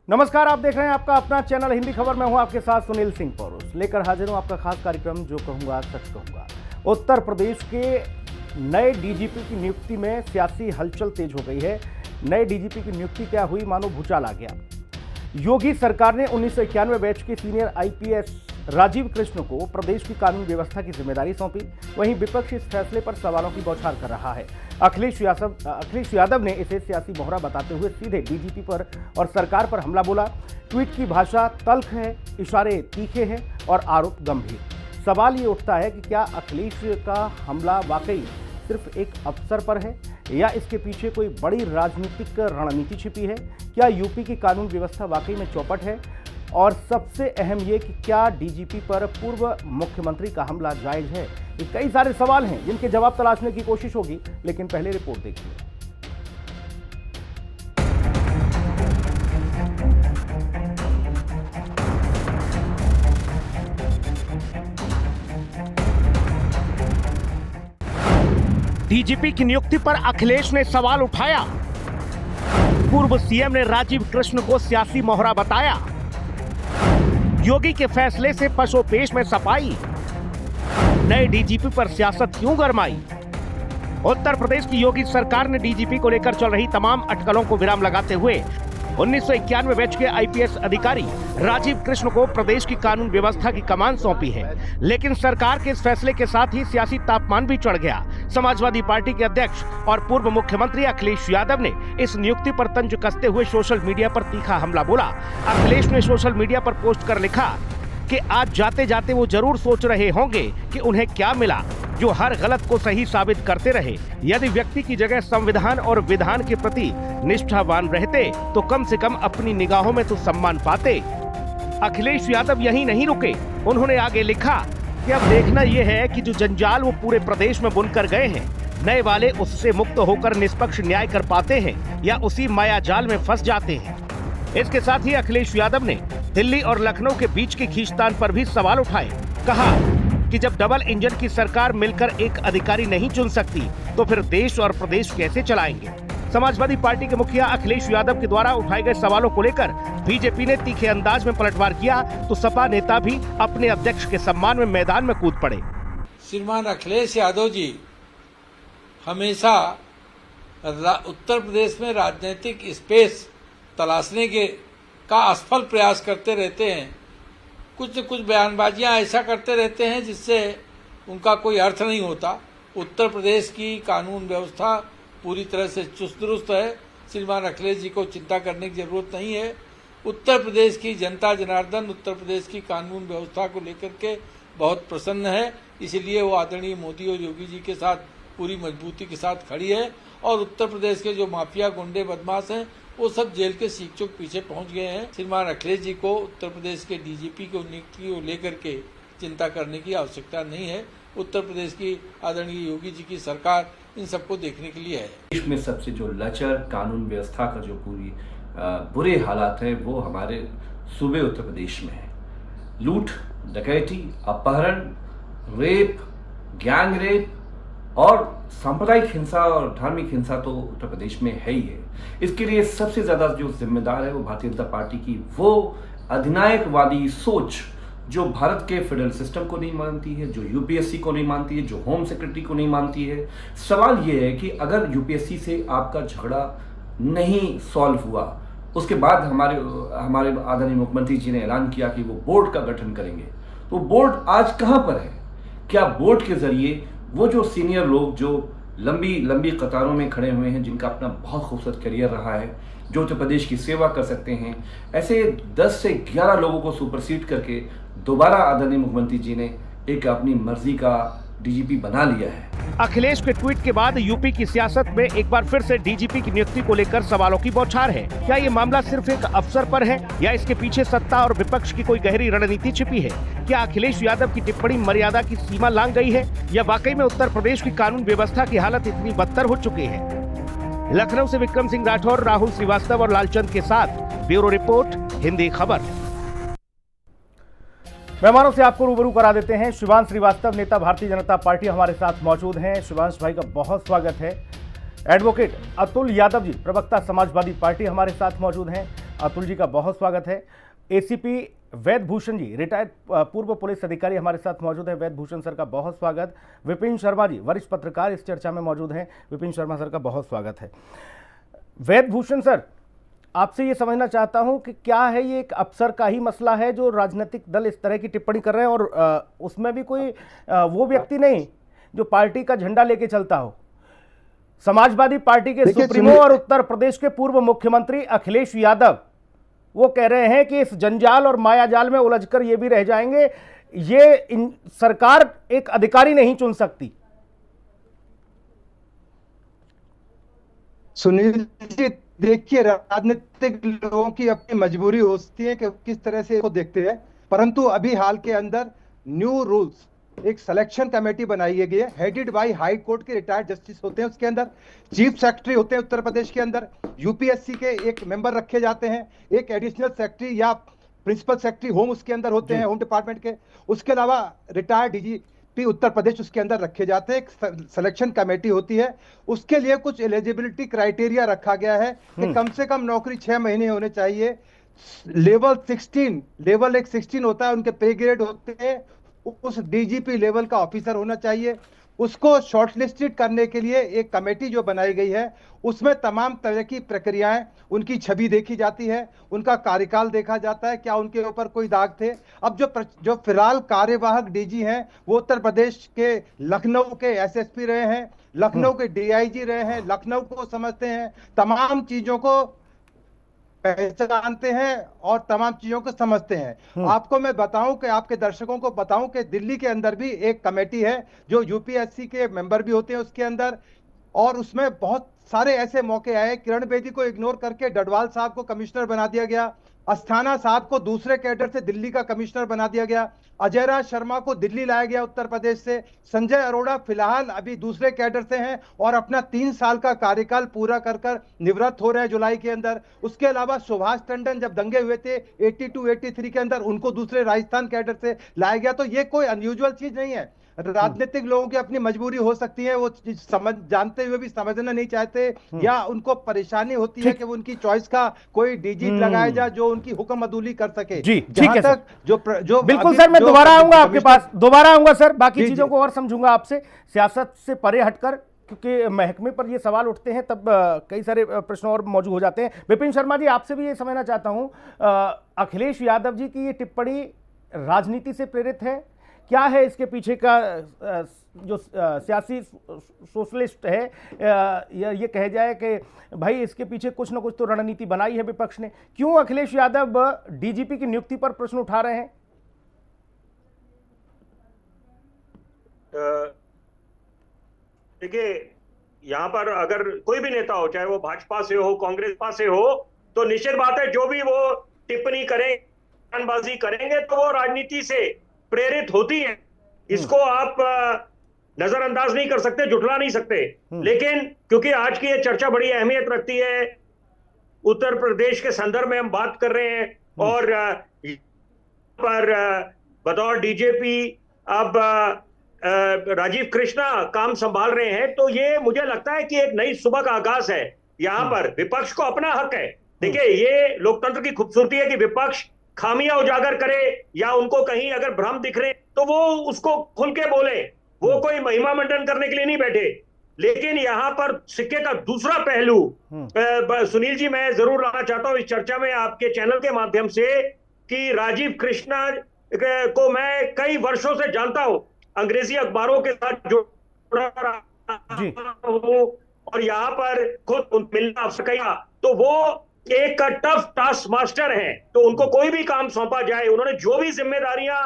नमस्कार, आप देख रहे हैं आपका अपना चैनल हिंदी खबर। मैं हूं आपके साथ सुनील सिंह पौरुष, लेकर हाजिर हूं आपका खास कार्यक्रम जो कहूंगा सच कहूंगा। उत्तर प्रदेश के नए डीजीपी की नियुक्ति में सियासी हलचल तेज हो गई है। नए डीजीपी की नियुक्ति क्या हुई, मानो भूचाल आ गया। योगी सरकार ने 1991 बैच के सीनियर आईपीएस राजीव कृष्ण को प्रदेश की कानून व्यवस्था की जिम्मेदारी सौंपी। वहीं विपक्ष इस फैसले पर सवालों की बौछार कर रहा है। अखिलेश यादव ने इसे सियासी मोहरा बताते हुए सीधे डीजीपी पर और सरकार पर हमला बोला। ट्वीट की भाषा तल्ख है, इशारे तीखे हैं और आरोप गंभीर। सवाल ये उठता है कि क्या अखिलेश का हमला वाकई सिर्फ एक अफसर पर है या इसके पीछे कोई बड़ी राजनीतिक रणनीति छिपी है? क्या यूपी की कानून व्यवस्था वाकई में चौपट है? और सबसे अहम ये कि क्या डीजीपी पर पूर्व मुख्यमंत्री का हमला जायज है? ये कई सारे सवाल हैं जिनके जवाब तलाशने की कोशिश होगी, लेकिन पहले रिपोर्ट देखिए। डीजीपी की नियुक्ति पर अखिलेश ने सवाल उठाया। पूर्व सीएम ने राजीव कृष्ण को सियासी मोहरा बताया। योगी के फैसले से पशोपेश में सफाई। नए डीजीपी पर सियासत क्यों गरमाई? उत्तर प्रदेश की योगी सरकार ने डीजीपी को लेकर चल रही तमाम अटकलों को विराम लगाते हुए 1991 बैच के आईपीएस अधिकारी राजीव कृष्ण को प्रदेश की कानून व्यवस्था की कमान सौंपी है। लेकिन सरकार के इस फैसले के साथ ही सियासी तापमान भी चढ़ गया। समाजवादी पार्टी के अध्यक्ष और पूर्व मुख्यमंत्री अखिलेश यादव ने इस नियुक्ति पर तंज कसते हुए सोशल मीडिया पर तीखा हमला बोला। अखिलेश ने सोशल मीडिया पर पोस्ट कर लिखा कि आज जाते जाते वो जरूर सोच रहे होंगे कि उन्हें क्या मिला जो हर गलत को सही साबित करते रहे। यदि व्यक्ति की जगह संविधान और विधान के प्रति निष्ठावान रहते तो कम से कम अपनी निगाहों में तो सम्मान पाते। अखिलेश यादव यहीं नहीं रुके, उन्होंने आगे लिखा कि अब देखना यह है कि जो जंजाल वो पूरे प्रदेश में बुनकर गए हैं, नए वाले उससे मुक्त होकर निष्पक्ष न्याय कर पाते हैं या उसी माया जाल में फंस जाते हैं। इसके साथ ही अखिलेश यादव ने दिल्ली और लखनऊ के बीच के खींचतान पर भी सवाल उठाए। कहा कि जब डबल इंजन की सरकार मिलकर एक अधिकारी नहीं चुन सकती तो फिर देश और प्रदेश कैसे चलाएंगे? समाजवादी पार्टी के मुखिया अखिलेश यादव के द्वारा उठाए गए सवालों को लेकर बीजेपी ने तीखे अंदाज में पलटवार किया तो सपा नेता भी अपने अध्यक्ष के सम्मान में मैदान में कूद पड़े। श्रीमान अखिलेश यादव जी हमेशा उत्तर प्रदेश में राजनीतिक स्पेस तलाशने का असफल प्रयास करते रहते हैं। कुछ बयानबाजियां ऐसा करते रहते हैं जिससे उनका कोई अर्थ नहीं होता। उत्तर प्रदेश की कानून व्यवस्था पूरी तरह से चुस्त दुरुस्त है। श्रीमान अखिलेश जी को चिंता करने की जरूरत नहीं है। उत्तर प्रदेश की जनता जनार्दन उत्तर प्रदेश की कानून व्यवस्था को लेकर के बहुत प्रसन्न है, इसलिए वो आदरणीय मोदी और योगी जी के साथ पूरी मजबूती के साथ खड़ी है। और उत्तर प्रदेश के जो माफिया गुंडे बदमाश हैं वो सब जेल के सीख चुक पीछे पहुंच गए हैं। श्रीमान अखिलेश जी को उत्तर प्रदेश के डीजीपी को नियुक्ति को लेकर के चिंता करने की आवश्यकता नहीं है। उत्तर प्रदेश की आदरणीय योगी जी की सरकार इन सबको देखने के लिए है। देश में सबसे जो लचर कानून व्यवस्था का जो पूरी बुरे हालात है वो हमारे सूबे उत्तर प्रदेश में है। लूट, डकैती, अपहरण, रेप, गैंग रेप और सांप्रदायिक हिंसा और धार्मिक हिंसा तो उत्तर प्रदेश में है ही है। इसके लिए सबसे ज्यादा जो जिम्मेदार है वो भारतीय जनता पार्टी की वो अधिनायकवादी सोच जो भारत के फेडरल सिस्टम को नहीं मानती है, जो यूपीएससी को नहीं मानती है, जो होम सेक्रेटरी को नहीं मानती है। सवाल ये है कि अगर यूपीएससी से आपका झगड़ा नहीं सॉल्व हुआ, उसके बाद हमारे आदरणीय मुख्यमंत्री जी ने ऐलान किया कि वो बोर्ड का गठन करेंगे, तो बोर्ड आज कहां पर है? क्या बोर्ड के जरिए वो जो सीनियर लोग जो लंबी कतारों में खड़े हुए हैं, जिनका अपना बहुत खूबसूरत करियर रहा है, जो उत्तर प्रदेश की सेवा कर सकते हैं, ऐसे 10 से 11 लोगों को सुपरसीड करके दोबारा आदरणीय मुख्यमंत्री जी ने एक अपनी मर्जी का डीजीपी बना लिया है। अखिलेश के ट्वीट के बाद यूपी की सियासत में एक बार फिर से डीजीपी की नियुक्ति को लेकर सवालों की बौछार है। क्या ये मामला सिर्फ एक अफसर पर है या इसके पीछे सत्ता और विपक्ष की कोई गहरी रणनीति छिपी है? क्या अखिलेश यादव की टिप्पणी मर्यादा की सीमा लांघ गई है या वाकई में उत्तर प्रदेश की कानून व्यवस्था की हालत इतनी बदतर हो चुकी है? लखनऊ से विक्रम सिंह राठौर, राहुल श्रीवास्तव और लालचंद के साथ ब्यूरो रिपोर्ट, हिंदी खबर। मेहमानों से आपको रूबरू करा देते हैं। शिवांश श्रीवास्तव, नेता भारतीय जनता पार्टी, हमारे साथ मौजूद हैं। शिवांश भाई का बहुत स्वागत है। एडवोकेट अतुल यादव जी, प्रवक्ता समाजवादी पार्टी, हमारे साथ मौजूद हैं। अतुल जी का बहुत स्वागत है। एसीपी वैद भूषण जी, रिटायर्ड पूर्व पुलिस अधिकारी हमारे साथ मौजूद है। वैद भूषण सर का बहुत स्वागत। विपिन शर्मा जी, वरिष्ठ पत्रकार, इस चर्चा में मौजूद हैं। विपिन शर्मा सर का बहुत स्वागत है। वैद भूषण सर, आपसे ये समझना चाहता हूं कि क्या है ये एक अफसर का ही मसला है जो राजनीतिक दल इस तरह की टिप्पणी कर रहे हैं, और उसमें भी कोई वो व्यक्ति नहीं जो पार्टी का झंडा लेके चलता हो। समाजवादी पार्टी के सुप्रीमो और उत्तर प्रदेश के पूर्व मुख्यमंत्री अखिलेश यादव वो कह रहे हैं कि इस जंजाल और मायाजाल में उलझकर ये भी रह जाएंगे, ये सरकार एक अधिकारी नहीं चुन सकती। सुनील जी, देखिए, राजनीतिक लोगों की अपनी मजबूरी होती है कि किस तरह से इसको देखते हैं, परंतु अभी हाल के अंदर न्यू रूल्स, एक सिलेक्शन कमेटी बनाई गई है, हेडेड बाय हाई कोर्ट के रिटायर्ड जस्टिस होते हैं, उसके अंदर चीफ सेक्रेटरी होते हैं उत्तर प्रदेश के अंदर, यूपीएससी के एक मेंबर रखे जाते हैं, एक एडिशनल सेक्रेटरी या प्रिंसिपल सेक्रेटरी होम उसके अंदर होते हैं, होम डिपार्टमेंट के, उसके अलावा रिटायर्ड डीजीपी उत्तर प्रदेश उसके अंदर रखे जाते हैं। एक सिलेक्शन कमेटी होती है, उसके लिए कुछ एलिजिबिलिटी क्राइटेरिया रखा गया है कि कम से कम नौकरी 6 महीने होने चाहिए, लेवल 16 होता है, उनके पे ग्रेड होते हैं, उस डीजीपी लेवल का ऑफिसर होना चाहिए। उसको शॉर्टलिस्टेड करने के लिए एक कमेटी जो बनाई गई है, उसमें तमाम तरह की प्रक्रियाएं, उनकी छवि देखी जाती है, उनका कार्यकाल देखा जाता है, क्या उनके ऊपर कोई दाग थे। अब जो फिलहाल कार्यवाहक डीजी हैं वो उत्तर प्रदेश के लखनऊ के एसएसपी रहे हैं, लखनऊ के डीआईजी रहे हैं, लखनऊ को समझते हैं, तमाम चीजों को पहचानते हैं और तमाम चीजों को समझते हैं। आपको मैं बताऊं कि आपके दर्शकों को बताऊं कि दिल्ली के अंदर भी एक कमेटी है जो यूपीएससी के मेंबर भी होते हैं उसके अंदर, और उसमें बहुत सारे ऐसे मौके आए, किरण बेदी को इग्नोर करके डडवाल साहब को कमिश्नर बना दिया गया, अस्थाना साहब को दूसरे कैडर से दिल्ली का कमिश्नर बना दिया गया, अजय राज शर्मा को दिल्ली लाया गया उत्तर प्रदेश से, संजय अरोड़ा फिलहाल अभी दूसरे कैडर से हैं और अपना 3 साल का कार्यकाल पूरा कर निवृत्त हो रहे हैं जुलाई के अंदर। उसके अलावा सुभाष टंडन जब दंगे हुए थे 82-83 के अंदर, उनको दूसरे राजस्थान कैडर से लाया गया। तो ये कोई अनयूजुअल चीज नहीं है। राजनीतिक लोगों की अपनी मजबूरी हो सकती है, वो समझ जानते हुए भी समझना नहीं चाहते, या उनको परेशानी होती है कि वो उनकी चॉइस का कोई डीजी लगाया जाए जो उनकी हुक्म अदूली कर सके। जी ठीक है सर, जो बिल्कुल सर, मैं दोबारा आऊंगा आपके पास, दोबारा आऊंगा सर, बाकी चीजों को और समझूंगा आपसे, सियासत से परे हटकर, क्योंकि महकमे पर ये सवाल उठते हैं तब कई सारे प्रश्न और मौजूद हो जाते हैं। विपिन शर्मा जी, आपसे भी ये समझना चाहता हूं, अखिलेश यादव जी की ये टिप्पणी राजनीति से प्रेरित है? क्या है इसके पीछे का जो सियासी सोशलिस्ट है, ये कह जाए कि भाई इसके पीछे कुछ ना कुछ तो रणनीति बनाई है विपक्ष ने? क्यों अखिलेश यादव डीजीपी की नियुक्ति पर प्रश्न उठा रहे हैं? देखिए, यहाँ पर अगर कोई भी नेता हो, चाहे वो भाजपा से हो, कांग्रेस से हो, तो निश्चित बात है जो भी वो टिप्पणी करें, बयानबाजी करेंगे तो वो राजनीति से प्रेरित होती है। इसको आप नजरअंदाज नहीं कर सकते, जुटला नहीं सकते। लेकिन क्योंकि आज की ये चर्चा बड़ी अहमियत रखती है, उत्तर प्रदेश के संदर्भ में हम बात कर रहे हैं, और पर बतौर डीजीपी अब राजीव कृष्णा काम संभाल रहे हैं, तो ये मुझे लगता है कि एक नई सुबह का आगाज है। यहाँ पर विपक्ष को अपना हक है। देखिए, ये लोकतंत्र की खूबसूरती है कि विपक्ष खामियां उजागर करे या उनको कहीं अगर भ्रम दिख रहे तो वो उसको खुल के बोले, वो कोई महिमा मंडन करने के लिए नहीं बैठे। लेकिन यहाँ पर सिक्के का दूसरा पहलू सुनील जी मैं जरूर लाना चाहता हूं इस चर्चा में आपके चैनल के माध्यम से, कि राजीव कृष्णा को मैं कई वर्षों से जानता हूं, अंग्रेजी अखबारों के साथ जुड़ा रहा हूं, और यहाँ पर खुद मिलना अवसर किया, तो वो एक टफ टास्क मास्टर हैं। तो उनको कोई भी काम सौंपा जाए, उन्होंने जो भी जिम्मेदारियां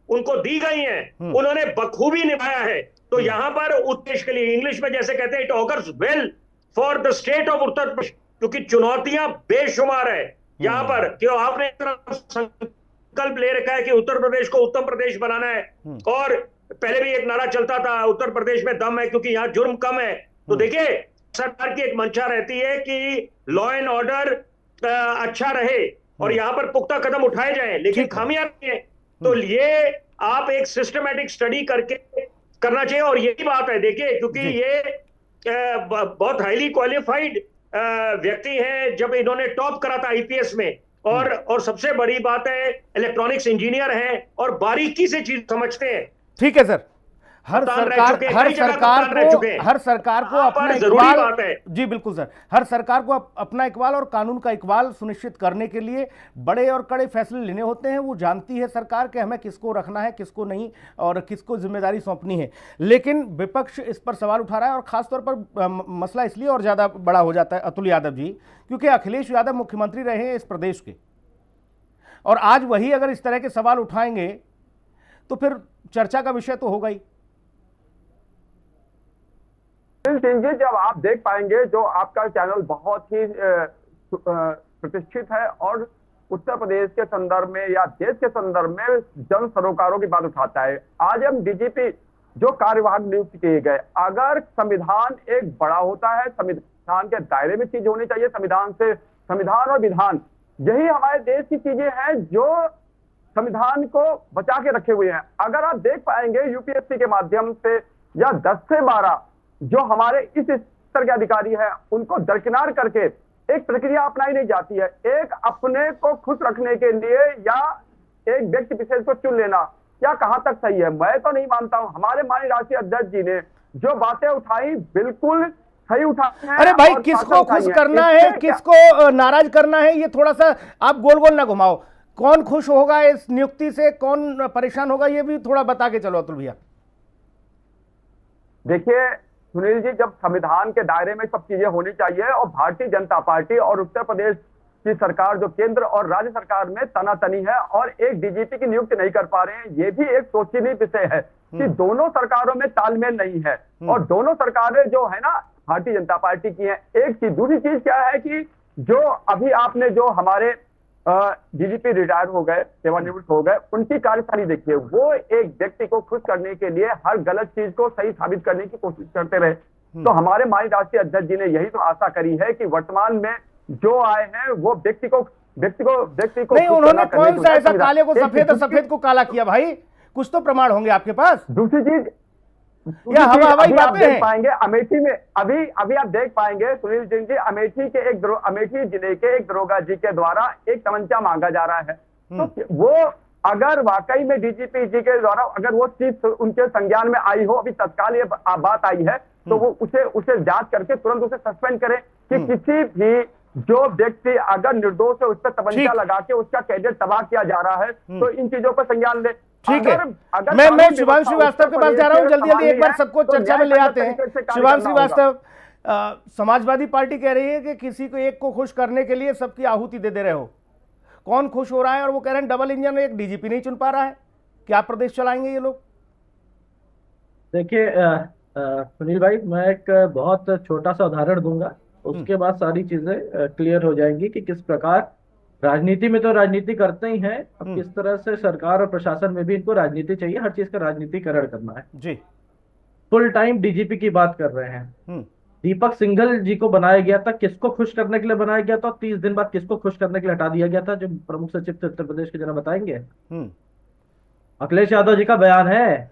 उनको दी गई हैं उन्होंने बखूबी निभाया है। तो यहां पर उद्देश्य के लिए, इंग्लिश में जैसे कहते हैं, it augurs well for the state of Uttar Pradesh, क्योंकि चुनौतियां बेशुमार है यहाँ पर। क्यों आपने संकल्प ले रखा है कि उत्तर प्रदेश को उत्तम प्रदेश बनाना है, और पहले भी एक नारा चलता था, उत्तर प्रदेश में दम है क्योंकि यहाँ जुर्म कम है। तो देखिए, सरकार की एक मंशा रहती है कि लॉ एंड ऑर्डर अच्छा रहे और यहाँ पर पुख्ता कदम उठाए जाएं, लेकिन खामियां नहीं है। तो ये आप एक सिस्टमैटिक स्टडी करके करना चाहिए, और यही बात है। देखिए, क्योंकि ये बहुत हाईली क्वालिफाइड व्यक्ति हैं, जब इन्होंने टॉप करा था आईपीएस में, और सबसे बड़ी बात है, इलेक्ट्रॉनिक्स इंजीनियर हैं और बारीकी से चीज समझते हैं। ठीक है सर, हर सरकार को अपना इकबाल, जी बिल्कुल सर, हर सरकार को अपना इकबाल और कानून का इकबाल सुनिश्चित करने के लिए बड़े और कड़े फैसले लेने होते हैं। वो जानती है सरकार कि हमें किसको रखना है, किसको नहीं, और किसको जिम्मेदारी सौंपनी है। लेकिन विपक्ष इस पर सवाल उठा रहा है, और खासतौर पर मसला इसलिए और ज्यादा बड़ा हो जाता है अतुल यादव जी, क्योंकि अखिलेश यादव मुख्यमंत्री रहे हैं इस प्रदेश के, और आज वही अगर इस तरह के सवाल उठाएंगे तो फिर चर्चा का विषय तो होगा ही। सिंह जी, जब आप देख पाएंगे, जो आपका चैनल बहुत ही प्रतिष्ठित है और उत्तर प्रदेश के संदर्भ में या देश के संदर्भ में जन सरोकारों की बात उठाता है। आज हम डीजीपी जो कार्यवाहक नियुक्त किए गए, अगर संविधान एक बड़ा होता है, संविधान के दायरे में चीज होनी चाहिए, संविधान और विधान यही हमारे देश की चीजें हैं जो संविधान को बचा के रखे हुए हैं। अगर आप देख पाएंगे यूपीएससी के माध्यम से या 10 से 12 जो हमारे इस स्तर के अधिकारी हैं उनको दरकिनार करके एक प्रक्रिया अपनाई नहीं जाती है। एक अपने को खुश रखने के लिए या एक व्यक्ति विशेष को चुन लेना क्या कहां तक सही है? मैं तो नहीं मानता हूं। हमारे माननीय राष्ट्रीय अध्यक्ष जी ने जो बातें उठाई बिल्कुल सही उठाई हैं। अरे भाई, किसको खुश करना है, किसको नाराज करना है, ये थोड़ा सा आप गोल गोल ना घुमाओ। कौन खुश होगा इस नियुक्ति से, कौन परेशान होगा, ये भी थोड़ा बता के चलो अतुल भैया। देखिए सुनील जी, जब संविधान के दायरे में सब चीजें होनी चाहिए और भारतीय जनता पार्टी और उत्तर प्रदेश की सरकार जो केंद्र और राज्य सरकार में तनातनी है और एक डीजीपी की नियुक्ति नहीं कर पा रहे हैं, ये भी एक सोचनीय विषय है कि दोनों सरकारों में तालमेल नहीं है और दोनों सरकारें जो है ना भारतीय जनता पार्टी की है। एक चीज, दूसरी चीज क्या है कि जो अभी आपने जो हमारे डीजीपी रिटायर हो गए, सेवानिवृत्त हो गए, उनकी कार्यशैली देखिए। वो एक व्यक्ति को खुश करने के लिए हर गलत चीज को सही साबित करने की कोशिश करते रहे। तो हमारे माननीय राष्ट्रीय अध्यक्ष जी ने यही तो आशा करी है कि वर्तमान में जो आए हैं वो व्यक्ति को नहीं, उन्होंने कौन सा ऐसा काले को सफेद और सफेद को काला किया भाई? कुछ तो प्रमाण होंगे आपके पास। दूसरी चीज या हवाई बातें हैं। पाएंगे अमेठी में अभी आप देख पाएंगे सुनील सिंह जी, अमेठी जिले के एक दरोगा जी के द्वारा एक तमंचा मांगा जा रहा है। तो वो अगर वाकई में डीजीपी जी के द्वारा अगर वो चीज उनके संज्ञान में आई हो, अभी तत्काल ये बात आई है, तो वो उसे जांच करके तुरंत उसे सस्पेंड करें कि किसी भी जो व्यक्ति अगर निर्दोष है उस पर तमंचा लगा के उसका कैरियर तबाह किया जा रहा है तो इन चीजों पर संज्ञान ले। ठीक है, मैं शिवांश श्रीवास्तव के पास जा रहा हूं, जल्दी एक बार सबको चर्चा में ले आते हैं। शिवांश श्रीवास्तव, समाजवादी पार्टी कह रही है कि किसी को एक को खुश करने के लिए सबकी आहुति दे रहे हो। कौन खुश हो रहा है? और वो कह रहे हैं डबल इंजन में एक डीजीपी नहीं चुन पा रहा है, क्या प्रदेश चलाएंगे ये लोग? देखिए सुनील भाई, मैं एक बहुत छोटा सा उदाहरण दूंगा, उसके बाद सारी चीजें क्लियर हो जाएंगी कि किस प्रकार राजनीति में तो राजनीति करते ही हैं, अब किस तरह से सरकार और प्रशासन में भी इनको राजनीति चाहिए, हर चीज का राजनीतिकरण करना है जी। फुल टाइम डीजीपी की बात कर रहे हैं। दीपक सिंघल जी को बनाया गया था, किसको खुश करने के लिए बनाया गया था? 30 दिन बाद किसको खुश करने के लिए हटा दिया गया था? जो प्रमुख सचिव थे उत्तर प्रदेश के, जरा बताएंगे। अखिलेश यादव जी का बयान है,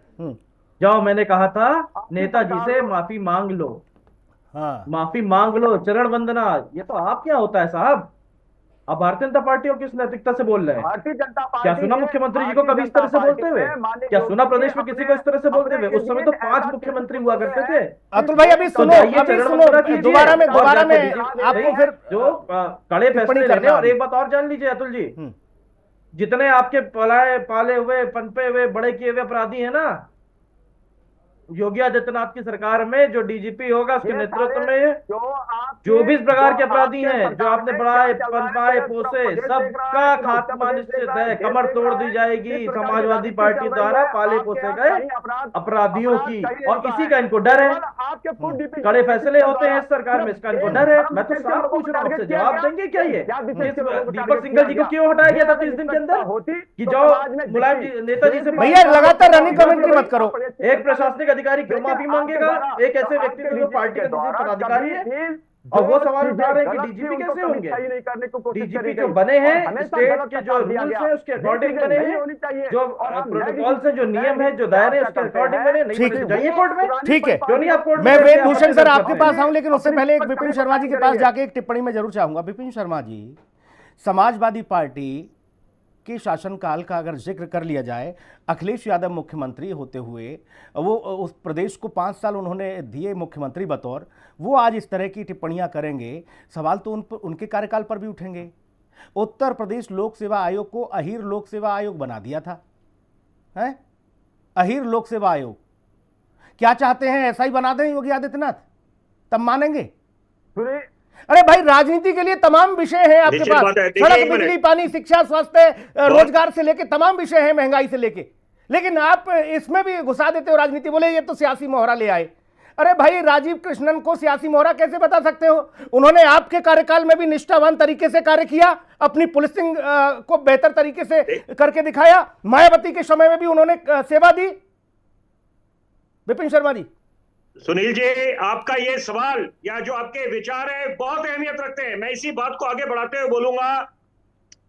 जाओ मैंने कहा था नेताजी से माफी मांग लो। माफी मांग लो, चरण वंदना, ये तो आप क्या होता है साहब? आप भारतीय जनता पार्टी और किस नैतिकता से बोल रहे हैं? भारतीय जनता पार्टी क्या सुना मुख्यमंत्री जी को कभी इस तरह से बोलते हुए? क्या सुना प्रदेश में किसी को इस तरह से बोलते हुए? उस समय तो 5 मुख्यमंत्री हुआ करते थे। अतुल भाई अभी सुनो दोबारा में आपको फिर जो कड़े फैसले लेने। और एक बात और जान लीजिए अतुल जी, जितने आपके पाले हुए पनपे हुए बड़े किए हुए अपराधी है ना, योगी आदित्यनाथ की सरकार में जो डीजीपी होगा उसके नेतृत्व में जो भी इस प्रकार के अपराधी हैं जो आपने बढ़ाए पनपाए पोसे, सबका खात्मा निश्चित है। कमर तोड़ दी जाएगी समाजवादी पार्टी द्वारा पाले पोसे गए अपराधियों की, और इसी का इनको डर है। कड़े फैसले होते हैं इस सरकार में, इसका इनको डर है। मैं तो साफ पूछ रहा हूँ, आपसे जवाब देंगे क्या? ये दीपक सिंघल जी को क्यों हटाया गया था 30 दिन के अंदर कि जो मुलायम जी नेताजी से? भैया लगातार रनिंग कमेंट्री मत करो। एक प्रशासनिक अधिकारी क्यों माफी मांगेगा? एक ऐसे व्यक्ति जो पार्टी का दूसरे पदाधिकारी है, और वो सवाल उठा रहे हैं कि डीजीपी कैसे होंगे? डीजीपी जो बने हैं स्टेट के जो रूल्स है उसके अकॉर्डिंग बने हैं, जो प्रोटोकॉल से जो नियम है जो दायरे उसके अकॉर्डिंग बने। नहीं जाइए कोर्ट में, ठीक है। क्यों नहीं आप कोर्ट में? मैं वेद भूषण सर आपके पास आऊं, लेकिन उससे पहले एक विपिन शर्मा जी के पास जाके एक टिप्पणी में जरूर चाहूंगा। विपिन शर्मा जी, समाजवादी पार्टी के शासनकाल का अगर जिक्र कर लिया जाए, अखिलेश यादव मुख्यमंत्री होते हुए वो उस प्रदेश को 5 साल उन्होंने दिए मुख्यमंत्री बतौर, वो आज इस तरह की टिप्पणियां करेंगे, सवाल तो उनके कार्यकाल पर भी उठेंगे। उत्तर प्रदेश लोक सेवा आयोग को अहीर लोक सेवा आयोग बना दिया था, है? अहीर लोक सेवा आयोग क्या चाहते हैं, ऐसा ही बना दें योगी आदित्यनाथ, तब मानेंगे? अरे भाई, राजनीति के लिए तमाम विषय हैं आपके पास, सड़क, बिजली, पानी, शिक्षा, स्वास्थ्य, रोजगार से लेके तमाम विषय हैं, महंगाई से लेके, लेकिन आप इसमें भी घुसा देते हो राजनीति, बोले ये तो सियासी मोहरा ले आए। अरे भाई, राजीव कृष्णन को सियासी मोहरा कैसे बता सकते हो? उन्होंने आपके कार्यकाल में भी निष्ठावान तरीके से कार्य किया, अपनी पुलिसिंग को बेहतर तरीके से करके दिखाया, मायावती के समय में भी उन्होंने सेवा दी। विपिन शर्मा जी। सुनील जी, आपका ये सवाल या जो आपके विचार है बहुत अहमियत रखते हैं। मैं इसी बात को आगे बढ़ाते हुए बोलूंगा,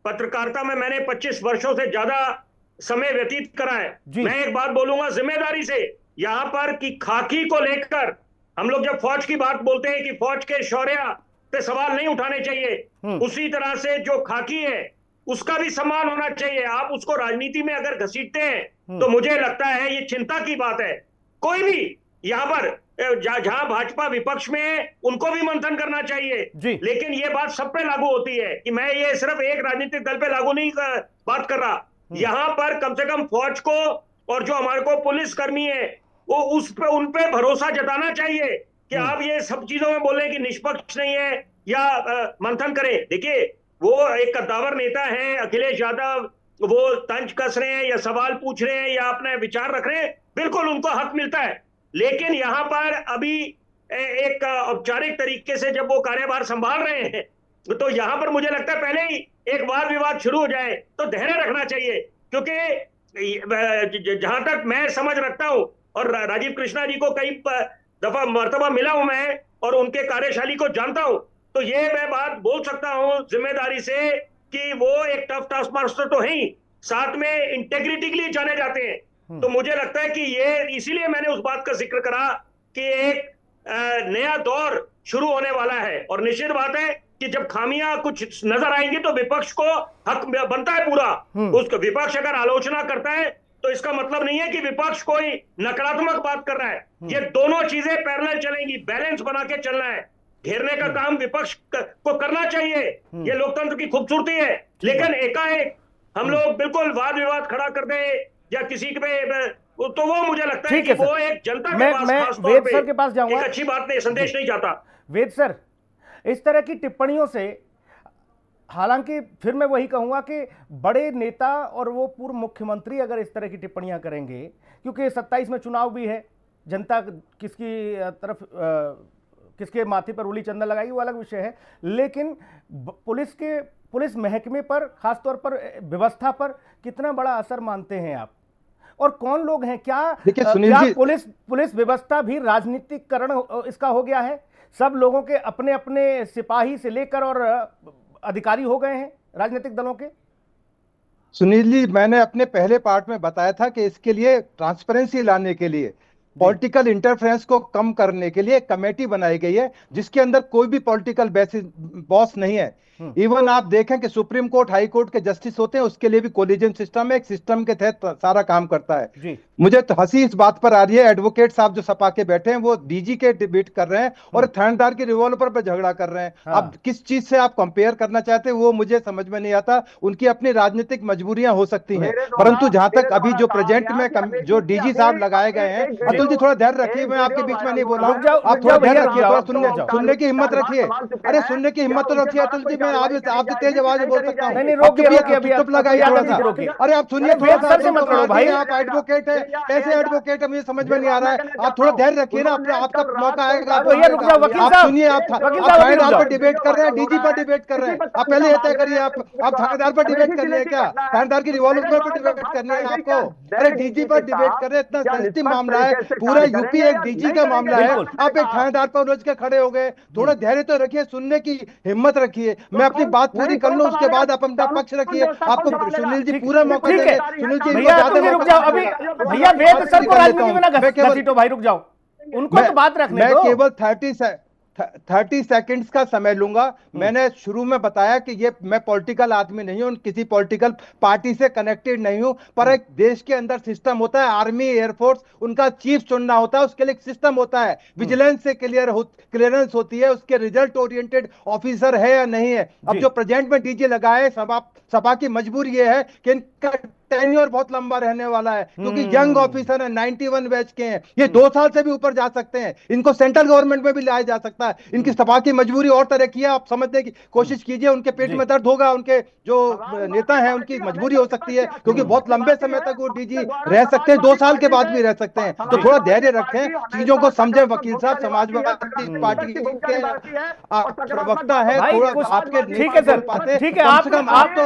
पत्रकारिता में मैंने 25 वर्षों से ज्यादा समय व्यतीत करा है। मैं एक बात बोलूंगा जिम्मेदारी से, यहां पर कि खाकी को लेकर हम लोग जब फौज की बात बोलते हैं कि फौज के शौर्य पे सवाल नहीं उठाने चाहिए, उसी तरह से जो खाकी है उसका भी सम्मान होना चाहिए। आप उसको राजनीति में अगर घसीटते हैं तो मुझे लगता है ये चिंता की बात है। कोई भी यहाँ पर जहां भाजपा विपक्ष में है उनको भी मंथन करना चाहिए, लेकिन ये बात सब पे लागू होती है कि मैं ये सिर्फ एक राजनीतिक दल पे लागू नहीं बात कर रहा। यहाँ पर कम से कम फौज को और जो हमारे को पुलिस कर्मी है वो उन पे भरोसा जताना चाहिए कि आप ये सब चीजों में बोले कि निष्पक्ष नहीं है या मंथन करें। देखिए, वो एक कद्दावर नेता है अखिलेश यादव, वो तंज कस रहे हैं या सवाल पूछ रहे हैं या अपने विचार रख रहे हैं, बिल्कुल उनको हक मिलता है। लेकिन यहाँ पर अभी एक औपचारिक तरीके से जब वो कार्यभार संभाल रहे हैं तो यहाँ पर मुझे लगता है पहले ही एक वाद विवाद शुरू हो जाए तो धैर्य रखना चाहिए, क्योंकि जहां तक मैं समझ रखता हूं और राजीव कृष्णा जी को कई दफा मर्तबा मिला हूं मैं और उनके कार्यशैली को जानता हूं, तो ये मैं बात बोल सकता हूं जिम्मेदारी से कि वो एक टफ टास्क मास्टर तो है ही, साथ में इंटेग्रिटी के लिए जाने जाते हैं। तो मुझे लगता है कि ये इसीलिए मैंने उस बात का जिक्र करा कि एक नया दौर शुरू होने वाला है और निश्चित बात है कि जब खामियां कुछ नजर आएंगी तो विपक्ष को हक बनता है पूरा। उसका विपक्ष अगर आलोचना करता है तो इसका मतलब नहीं है कि विपक्ष कोई नकारात्मक बात कर रहा है। ये दोनों चीजें पैरेलल चलेंगी, बैलेंस बना के चलना है। घेरने का काम विपक्ष को करना चाहिए, ये लोकतंत्र की खूबसूरती है, लेकिन एकाएक हम लोग बिल्कुल वाद विवाद खड़ा कर दे या किसी पे तो वो मुझे लगता है कि वो एक जनता के पास खास तौर पे के पास जाऊंगा, एक अच्छी बात नहीं, संदेश नहीं जाता। वेद सर, इस तरह की टिप्पणियों से, हालांकि फिर मैं वही कहूंगा कि बड़े नेता और वो पूर्व मुख्यमंत्री अगर इस तरह की टिप्पणियां करेंगे, क्योंकि 27 में चुनाव भी है, जनता किसकी तरफ किसके माथे पर उंगली चंदन लगाएगी वो अलग विषय है, लेकिन पुलिस महकमे पर, खासतौर पर व्यवस्था पर कितना बड़ा असर मानते हैं आप? और कौन लोग हैं? क्या पुलिस व्यवस्था भी राजनीतिकरण इसका हो गया है? सब लोगों के अपने अपने सिपाही से लेकर और अधिकारी हो गए हैं राजनीतिक दलों के। सुनील जी, मैंने अपने पहले पार्ट में बताया था कि इसके लिए ट्रांसपेरेंसी लाने के लिए, पॉलिटिकल इंटरफेरेंस को कम करने के लिए एक कमेटी बनाई गई है जिसके अंदर कोई भी पॉलिटिकल बॉस नहीं है। इवन आप देखें कि सुप्रीम कोर्ट, हाई कोर्ट के जस्टिस होते हैं, उसके लिए भी कोलिजन सिस्टम है, एक सिस्टम के तहत सारा काम करता है। मुझे तो हंसी इस बात पर आ रही है, एडवोकेट साहब जो सपा के बैठे हैं वो डीजी के डिबेट कर रहे हैं और थानेदार के रिवॉल्वर पर झगड़ा कर रहे हैं। अब किस चीज से आप कंपेयर करना चाहते हैं वो मुझे समझ में नहीं आता। उनकी अपनी राजनीतिक मजबूरियां हो सकती हैं, परंतु जहां तक अभी जो प्रेजेंट में जो डीजी साहब लगाए गए हैं, अतुल जी थोड़ा धैर्य रखिए, मैं आपके बीच में नहीं बोल रहा हूँ, आप थोड़ा धैर्य रखिए, थोड़ा सुनने की हिम्मत रखिए। अरे सुनने की हिम्मत तो रखिए अतुल जी, मैं आप तेज आवाज में बोल सकता हूँ। चुप लगाइए थोड़ा सा। अरे आप सुनिए थोड़ा सा भाई, आप एडवोकेट है, कैसे एडवोकेट है मुझे समझ में नहीं आ रहा है। आप थोड़ा धैर्य रखिए ना, आपका मौका आएगा। आप सुनिए, आप थानेदार पर डिबेट कर रहे हैं, डीजी पर डिबेट कर रहे हैं, आप पहले ये तय करिए आप थानेदार पर डिबेट करनी है क्या? थानेदार की रिवॉल्वर पर डिबेट करनी है आपको? अरे डीजी पर डिबेट कर रहे हैं, इतना सेंसिटिव मामला है, पूरा यूपी एक डीजी का मामला है, आप एक थानेदार पर उलझ के खड़े हो गए। थोड़ा धैर्य तो रखिए, सुनने की हिम्मत रखिए, मैं अपनी बात पूरी कर लूं, उसके बाद आप अपना पक्ष रखिए। आपको सुनील जी पूरा मौका देंगे। सुनील जी रुक जाओ अभी, भैया वेद सर को राजनीति में ना घसीटो भाई, रुक जाओ, उनको तो बात रखने दो। मैं केवल 30 सेकंड्स का समय लूंगा। मैंने शुरू में बताया कि ये मैं पॉलिटिकल आदमी नहीं हूं, किसी पॉलिटिकल पार्टी से कनेक्टेड नहीं हूं, पर एक देश के अंदर सिस्टम होता है, आर्मी एयरफोर्स उनका चीफ चुनना होता है, उसके लिए एक सिस्टम होता है, विजिलेंस से क्लियरेंस होती है, उसके रिजल्ट ओरिएंटेड ऑफिसर है या नहीं है। अब जो प्रेजेंट में डीजी लगाए, सभा की मजबूरी ये है कि इनका टेन्योर बहुत लंबा रहने वाला है, क्योंकि यंग ऑफिसर है, 91 बैच के हैं, ये 2 साल से भी ऊपर जा सकते हैं, इनको सेंट्रल गवर्नमेंट में भी लाया जा सकता है। इनकी सभा की मजबूरी और तरह की है, आप समझने की कोशिश कीजिए, उनके पेट में दर्द होगा, उनके जो नेता हैं उनकी मजबूरी हो सकती है, क्योंकि बहुत लंबे समय तक वो डीजी रह सकते हैं, 2 साल के बाद भी रह सकते हैं। तो थोड़ा धैर्य रखें, चीजों को समझे। वकील साहब समाजवादी पार्टी के प्रवक्ता है, थोड़ा आपके ठीक है सर, ठीक है,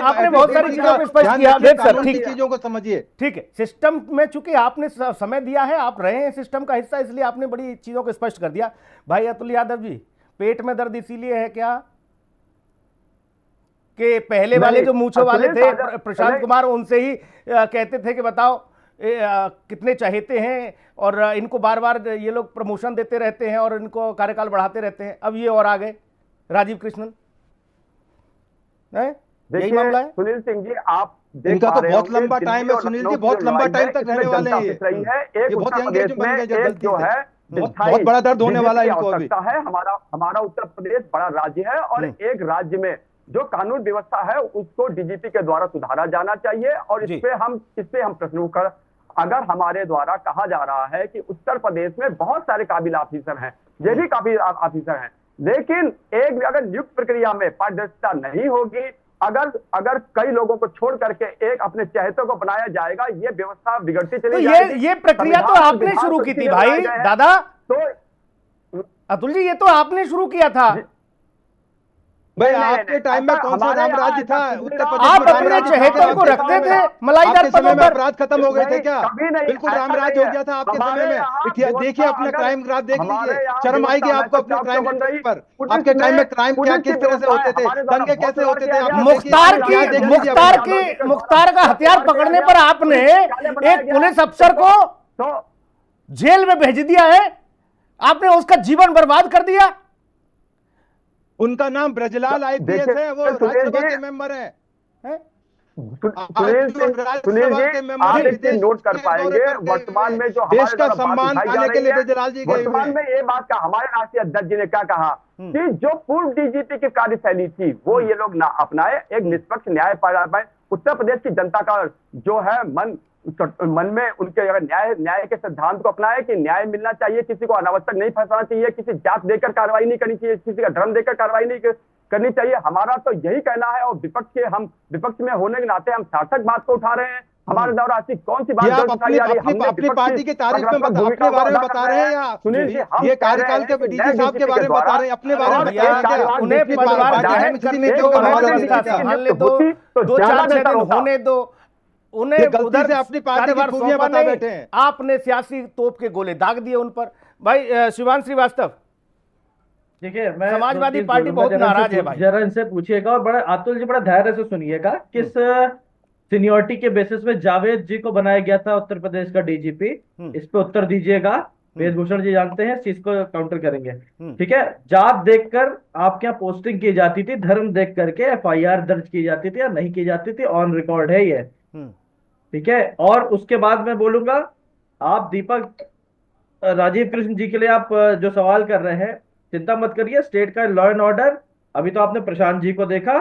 आपने बहुत सारी चीजों को स्पष्ट किया सर, ठीक चीजों को समझिए। ठीक है, सिस्टम में चूंकि आपने समय दिया है, आप रहे हैं सिस्टम का हिस्सा, इसलिए आपने बड़ी चीजों को स्पष्ट कर दिया। भाई अतुल यादव जी, पेट में दर्द इसीलिए है क्या कि पहले वाले जो मूंछों वाले थे प्रशांत कुमार, उनसे ही कहते थे कि बताओ कितने चाहते हैं, और इनको बार बार ये लोग प्रमोशन देते रहते हैं और इनको कार्यकाल बढ़ाते रहते हैं। अब ये और आ गए राजीव कृष्णन, यही मामला है। सुनील सिंह जी, आप इनका तो बहुत लंबा टाइम है सुनील जी, बहुत लंबा टाइम तक रहने वाले हैं ये बहुत एंगेज बन गए, जो है बहुत बड़ा दर्द होने वाला है इनको अभी। हमारा उत्तर प्रदेश बड़ा राज्य है, और एक राज्य में जो कानून व्यवस्था है उसको डीजीपी के द्वारा सुधारा जाना चाहिए, और इस पे हम प्रश्न कर, अगर हमारे द्वारा कहा जा रहा है कि उत्तर प्रदेश में बहुत सारे काबिल ऑफिसर हैं, ये भी काबिल ऑफिसर हैं, लेकिन एक अगर नियुक्त प्रक्रिया में पारदर्शिता नहीं होगी, अगर कई लोगों को छोड़ करके एक अपने चहेतों को बनाया जाएगा, ये व्यवस्था बिगड़ती चली जाएगी। ये प्रक्रिया तो आपने शुरू की थी भाई दादा, तो अतुल जी ये तो आपने शुरू किया था भाई, आपके टाइम में कौन सा राम राज्य था उत्तर प्रदेश? आप अपने चहेतों को रखते थे मलाईदार पदों पर, अपराध खत्म हो गए थे क्या? बिल्कुल राम राज हो गया था आपके समय में। देखिए अपना क्राइम ग्राफ देख लीजिए, शर्म आएगी आपको अपने क्राइम पर। आपके टाइम में क्राइम क्या किस तरह से होते थे, दंगे कैसे होते थे? मुख्तार का हथियार पकड़ने पर आपने एक पुलिस अफसर को जेल में भेज दिया है, आपने उसका जीवन बर्बाद कर दिया। उनका नाम ब्रजलाल आईपीएस है, वो राज्यसभा के मेंबर हैं। सुनील जी, आप इसे नोट कर पाएंगे, वर्तमान में जो देश का सम्मान पाने के लिए ब्रजलाल जी गए, वर्तमान में ये बात का हमारे राष्ट्रीय अध्यक्ष जी ने क्या कहा कि जो पूर्व डीजीपी की कार्यशैली थी वो ये लोग ना अपनाए, एक निष्पक्ष न्याय पाए। उत्तर प्रदेश की जनता का जो है मन में उनके अगर न्याय के सिद्धांत को अपनाए कि न्याय मिलना चाहिए, किसी को अनावश्यक नहीं फंसाना चाहिए, किसी जात देकर कार्रवाई नहीं करनी चाहिए, किसी का धर्म देकर कार्रवाई नहीं करनी चाहिए। हमारा तो यही कहना है, और विपक्ष में होने के नाते हम सार्थक बात को उठा रहे हैं। हमारे द्वारा ऐसी कौन सी बात अपनी पार्टी की तारीफ में अपने बारे में बता रहे हैं या सुनील जी? ये कार्यकाल के डीजी साहब के बारे में बता रहे हैं, अपने बारे में होने दो, उन्हें उधर से अपनी पार्टी की खूबियां बता बैठे हैं। आपने सियासी तोप के गोले दाग दिए उन पर। भाई शिवान श्रीवास्तव, देखिए समाजवादी पार्टी बहुत नाराज है भाई, जरा इनसे पूछिएगा, और बड़ा अतुल जी बड़ा धैर्य से सुनिएगा। किस सीनियोरिटी के बेसिस पे जावेद जी को बनाया गया था उत्तर प्रदेश का डीजीपी, इस पे उत्तर दीजिएगा। वेदभूषण जी जानते हैं, इस चीज को काउंटर करेंगे, ठीक है? जात देखकर आपके यहाँ पोस्टिंग की जाती थी, धर्म देख करके एफआईआर दर्ज की जाती थी या नहीं की जाती थी, ऑन रिकॉर्ड है ये, ठीक है? और उसके बाद मैं बोलूंगा, आप दीपक राजीव कृष्ण जी के लिए आप जो सवाल कर रहे हैं, चिंता मत करिए, स्टेट का लॉ एंड ऑर्डर अभी तो आपने प्रशांत जी को देखा,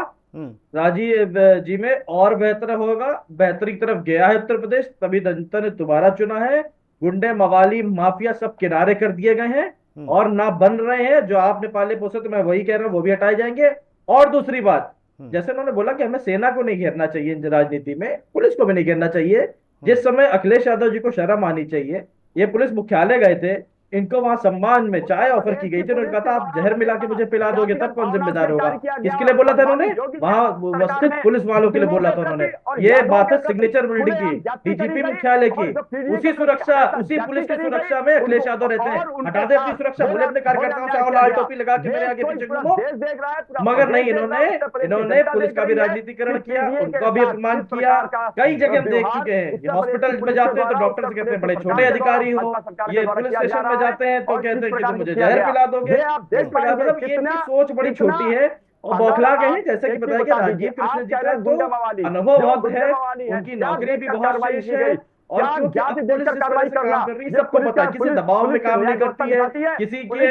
राजीव जी में और बेहतर होगा, बेहतरी की तरफ गया है उत्तर प्रदेश, तभी जनता ने दोबारा चुना है। गुंडे मवाली माफिया सब किनारे कर दिए गए हैं और ना बन रहे हैं, जो आपने पाले पोसे, तो मैं वही कह रहा हूं, वो भी हटाए जाएंगे। और दूसरी बात, जैसे उन्होंने बोला कि हमें सेना को नहीं घेरना चाहिए राजनीति में, पुलिस को भी नहीं घेरना चाहिए। जिस समय अखिलेश यादव जी को शर्म आनी चाहिए, ये पुलिस मुख्यालय गए थे, इनको वहां सम्मान में चाय ऑफर की गई थी, उन्होंने कहा था आप जहर मिला के मुझे पिला दोगे तब कौन जिम्मेदार होगा। किसके लिए बोला था उन्होंने? वहां उपस्थित पुलिस वालों के लिए बोला था उन्होंने, ये बात है सिग्नेचर बिल्डिंग की, डीजीपी मुख्यालय की, उसी सुरक्षा, उसी पुलिस की सुरक्षा में अखिलेश यादव रहते हैं। हटा दे अपनी सुरक्षा, बोले अपने कार्यकर्ताओं से आओ लाल टोपी लगा के मेरे आगे पीछे घूमो, मगर नहीं, इन्होंने पुलिस का भी राजनीतिकरण किया, उनका भी अपमान किया। कई जगह हम देख चुके हैं, हॉस्पिटल में जाते हैं तो डॉक्टर से कहते हैं बड़े छोटे अधिकारी हो, ये पुलिस स्टेशन में जाते हैं तो कहते हैं कि तुम मुझे जहर पिला दोगे। इस प्रकार मतलब ये इनकी सोच बड़ी छोटी है और बौखला गए हैं। जैसे कि बताया कि राजीव कृष्ण जी का तो अनुभव बहुत है, उनकी नौकरी भी बहुत शेष है, और क्योंकि अब पुलिस जिस तरह से काम कर रही है सबको पता है, किसी दबाव में काम नहीं करती है, किसी के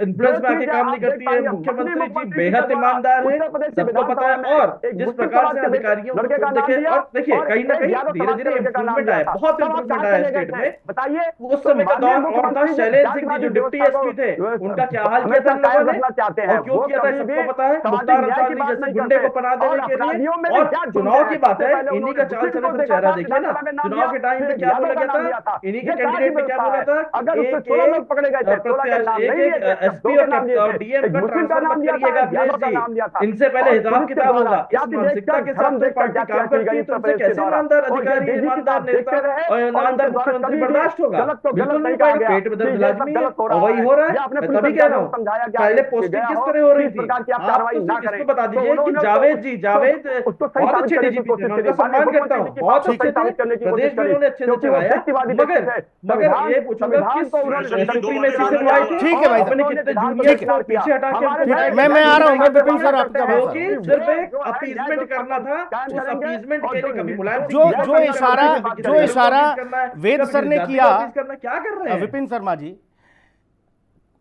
इन्फ्लुएंस में आके काम नहीं करती है। मुख्यमंत्री जी बेहद ईमानदार है, सबको पता है। और जिस प्रकार से अधिकारियों को देखे, और देखिए कहीं ना कहीं धीरे धीरे इम्प्रूवमेंट आया, बहुत इम्प्रूवमेंट आया स्टेट में। बताइए उस समय का दौर और था, शैलेंद्र सिंह जी जो डिप्टी एसपी थे, उनका क्या हाल किया था इन लोगों ने, और क्यों किया था सबको पता है। मुख्तार अंसारी जैसे गुंडे को पनाह देने के लिए, और चुनाव की बात है, इन्हीं का चाल चलन का चेहरा देखिए ना, चुनाव टाइम पे क्या बोला गया था, इन्हीं के कैंडिडेट ने क्या बोला था, अगर उसमें 16 लोग पकड़े गए थे, एक एसपी और डीएम का ट्रांसफर मत करिएगा अखिलेश जी, इनसे पहले हिसाब किताब होगा। इस मानसिकता के साथ जो पार्टी काम करती है तो उनसे कैसे ईमानदार अधिकारी, ईमानदार नेता और ईमानदार मुख्यमंत्री बर्दाश्त होगा? बिल्कुल नहीं पाएंगे। पेट में दर्द लाजमी है और वही हो रहा है। मैं तभी कह रहा हूँ पहले पोस्टिंग किस तरह हो रही थी, आप तो इसको बता दीजिए कि जावेद बहुत अच्छे डीजीपी थे, उनका सम्मान करता हूँ, बहुत अच्छे थे, प्रदेश में उन्होंने अच्छे से चलाया, मगर ये पूछूंगा किस यूपी में सीट हुआ थी। ठीक है भाई, अपने कितने जूनियर को पीछे हटा के मैं आ रहा हूँ, मैं विपिन सर आपका सिर्फ एक अपीजमेंट करना था, उस अपीजमेंट के लिए कभी मुलायम जो इशारा वेद सर ने किया, क्या कर रहे हैं विपिन शर्मा जी,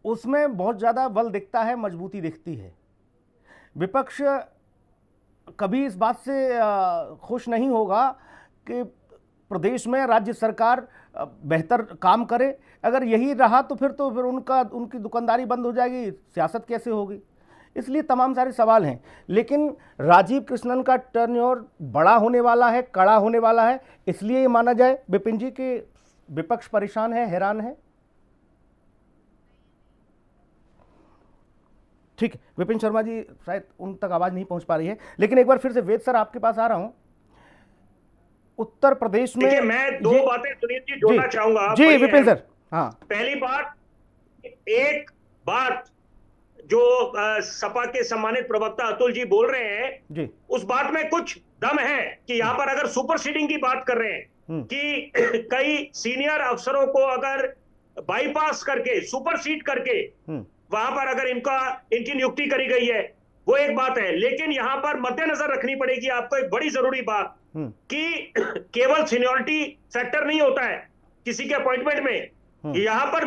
उसमें बहुत ज्यादा बल दिखता है, मजबूती दिखती है। विपक्ष कभी इस बात से खुश नहीं होगा कि प्रदेश में राज्य सरकार बेहतर काम करे। अगर यही रहा तो फिर उनकी दुकानदारी बंद हो जाएगी, सियासत कैसे होगी? इसलिए तमाम सारे सवाल हैं। लेकिन राजीव कृष्णन का टर्नओवर बड़ा होने वाला है, कड़ा होने वाला है, इसलिए ये माना जाए विपिन जी कि विपक्ष परेशान है, हैरान है। ठीक है, विपिन शर्मा जी शायद उन तक आवाज नहीं पहुंच पा रही है, लेकिन एक बार फिर से वेद सर आपके पास आ रहा हूं। उत्तर प्रदेश में मैं दो बातें सुनील जी जोड़ना चाहूंगा जी विपिन सर। हाँ, पहली बात, एक बात जो सपा के सम्मानित प्रवक्ता अतुल जी बोल रहे हैं जी, उस बात में कुछ दम है कि यहाँ पर अगर सुपर सीडिंग की बात कर रहे हैं कि कई सीनियर अफसरों को अगर बाईपास करके सुपर सीड करके वहां पर अगर इनकी नियुक्ति करी गई है, वो एक बात है। लेकिन यहां पर मद्देनजर रखनी पड़ेगी आपको एक बड़ी जरूरी बात कि केवल सीनियरिटी फैक्टर नहीं होता है किसी के अपॉइंटमेंट में, यहां पर